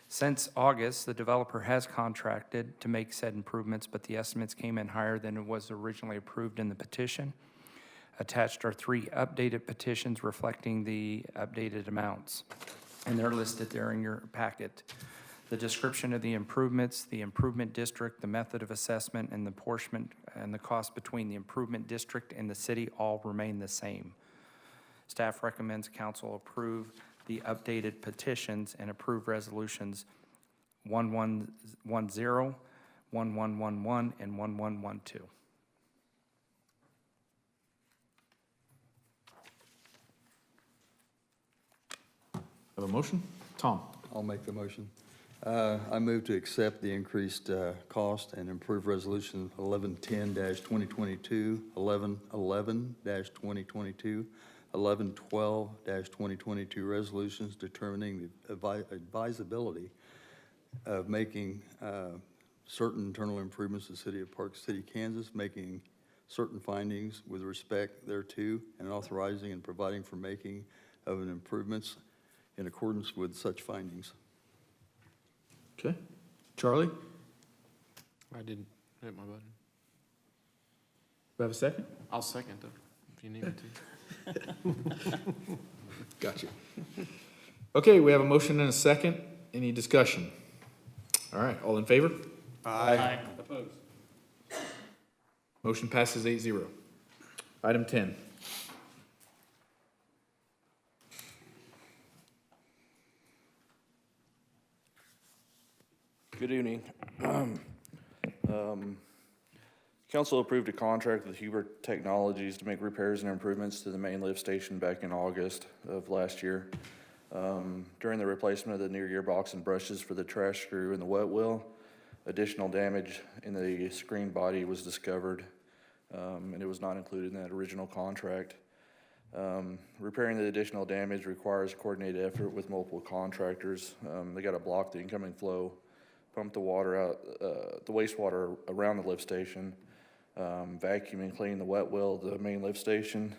Since August, the developer has contracted to make said improvements, but the estimates came in higher than was originally approved in the petition. Attached are 3 updated petitions reflecting the updated amounts, and they're listed there in your packet. The description of the improvements, the improvement district, the method of assessment, and the apportionment and the cost between the improvement district and the city all remain the same. Staff recommends council approve the updated petitions and approve resolutions 1110, 1111, and 1112. Have a motion? Tom? I'll make the motion. I move to accept the increased cost and improve resolution 1110-2022, 1111-2022, 1112-2022 resolutions determining the advisability of making certain internal improvements to the city of Park City, Kansas, making certain findings with respect thereto, and authorizing and providing for making of an improvements in accordance with such findings. Okay. Charlie? I didn't hit my button. Do I have a second? I'll second it if you need me to. Gotcha. Okay, we have a motion and a second. Any discussion? All right, all in favor? Aye. Opposed? Motion passes 8-0. Item 10. Good evening. Council approved a contract with Hubert Technologies to make repairs and improvements to the main lift station back in August of last year. During the replacement of the near gearbox and brushes for the trash screw and the wet wheel, additional damage in the screen body was discovered, and it was not included in that original contract. Repairing the additional damage requires coordinated effort with multiple contractors. They got to block the incoming flow, pump the water out, the wastewater around the lift station, vacuum and clean the wet well of the main lift station,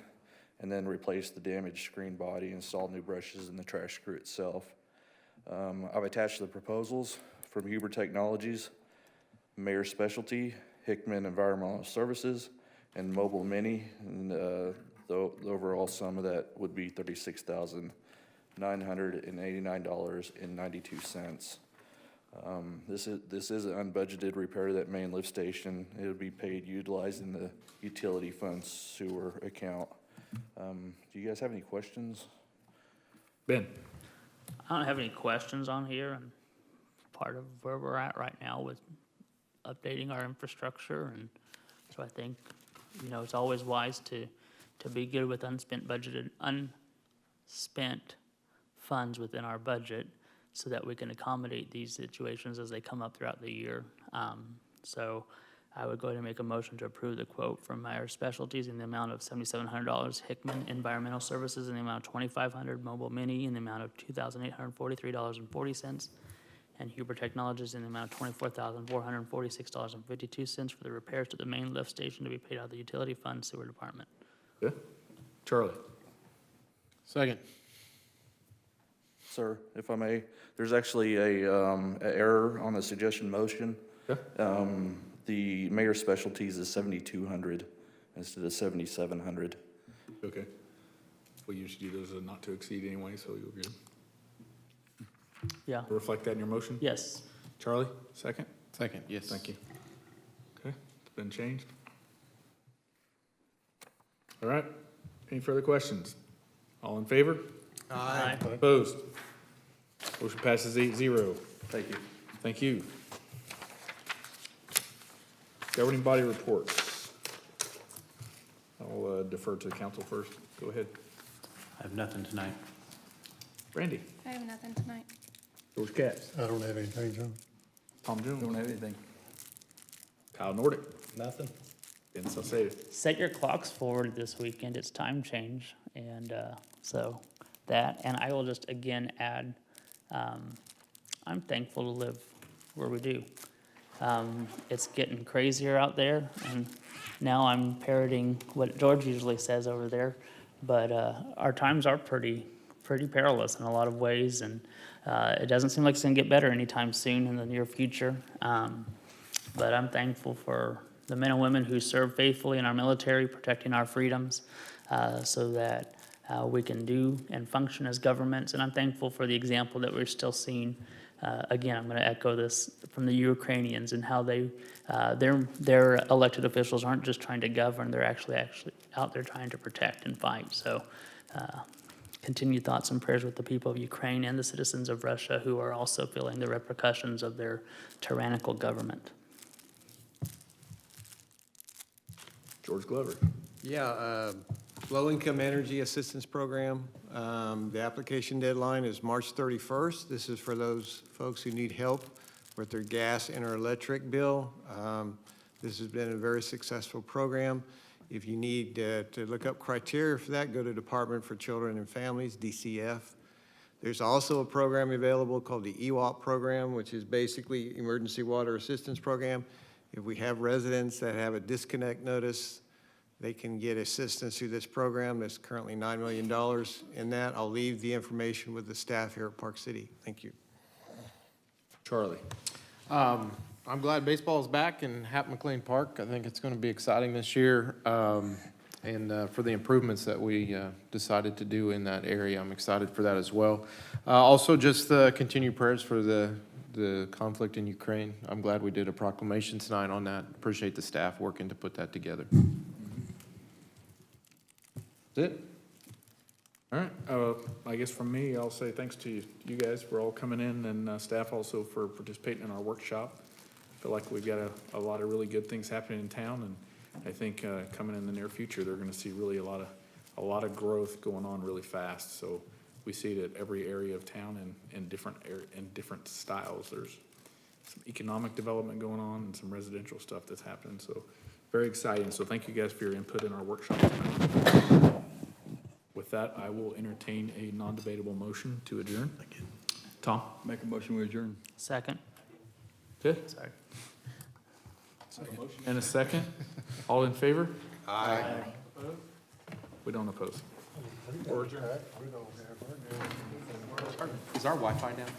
and then replace the damaged screen body, install new brushes in the trash screw itself. I've attached the proposals from Huber Technologies, Mayor Specialty, Hickman Environmental Services, and Mobile Mini, and the overall sum of that would be $36,989.92. This is an unbudgeted repair to that main lift station. It would be paid utilizing the utility fund sewer account. Do you guys have any questions? Ben? I don't have any questions on here, and part of where we're at right now with updating our infrastructure, and so I think, you know, it's always wise to be good with unspent funds within our budget so that we can accommodate these situations as they come up throughout the year. So I would go ahead and make a motion to approve the quote from Mayer Specialties in the amount of $7,700, Hickman Environmental Services in the amount of $2,500, Mobile Mini in the amount of $2,843.40, and Huber Technologies in the amount of $24,446.52 for the repairs to the main lift station to be paid out of the utility fund sewer department. Yeah. Charlie? Second. Sir, if I may, there's actually a error on the suggestion motion. Yeah. The Mayor Specialties is 7,200 instead of 7,700. Okay. We usually do those as not to exceed anyway, so you're good. Yeah. Reflect that in your motion? Yes. Charlie, second? Second, yes. Thank you. Okay, it's been changed. All right, any further questions? All in favor? Aye. Opposed? Motion passes 8-0. Thank you. Thank you. Governing body reports. I'll defer to the council first. Go ahead. I have nothing tonight. Randy? I have nothing tonight. George Katz? I don't have anything, John. Tom Jones? Don't have anything. Kyle Nordic, nothing. Didn't so say it. Set your clocks forward this weekend, it's time change, and so that, and I will just again add, I'm thankful to live where we do. It's getting crazier out there, and now I'm parroting what George usually says over there, but our times are pretty perilous in a lot of ways, and it doesn't seem like it's gonna get better anytime soon in the near future. But I'm thankful for the men and women who serve faithfully in our military, protecting our freedoms, so that we can do and function as governments. And I'm thankful for the example that we're still seeing. Again, I'm going to echo this from the Ukrainians and how they, their elected officials aren't just trying to govern; they're actually out there trying to protect and fight. So, continued thoughts and prayers with the people of Ukraine and the citizens of Russia who are also feeling the repercussions of their tyrannical government. George Glover. Yeah, Low-Income Energy Assistance Program. The application deadline is March 31st. This is for those folks who need help with their gas and or electric bill. This has been a very successful program. If you need to look up criteria for that, go to Department for Children and Families, DCF. There's also a program available called the EWAP program, which is basically Emergency Water Assistance Program. If we have residents that have a disconnect notice, they can get assistance through this program. There's currently $9 million in that. I'll leave the information with the staff here at Park City. Thank you. Charlie. I'm glad baseball is back in Hap McLean Park. I think it's going to be exciting this year. And for the improvements that we decided to do in that area, I'm excited for that as well. Also, just continued prayers for the conflict in Ukraine. I'm glad we did a proclamation tonight on that. Appreciate the staff working to put that together. That's it? All right, I guess from me, I'll say thanks to you guys for all coming in, and staff also for participating in our workshop. I feel like we've got a lot of really good things happening in town, and I think coming in the near future, they're gonna see really a lot of growth going on really fast. So we see it at every area of town and in different styles. There's some economic development going on and some residential stuff that's happening. So very exciting. So thank you guys for your input in our workshop tonight. With that, I will entertain a non-debatable motion to adjourn. Tom? Make a motion, we adjourn. Second. Okay. Sorry. And a second. All in favor? Aye. We don't oppose. Is our Wi-Fi down?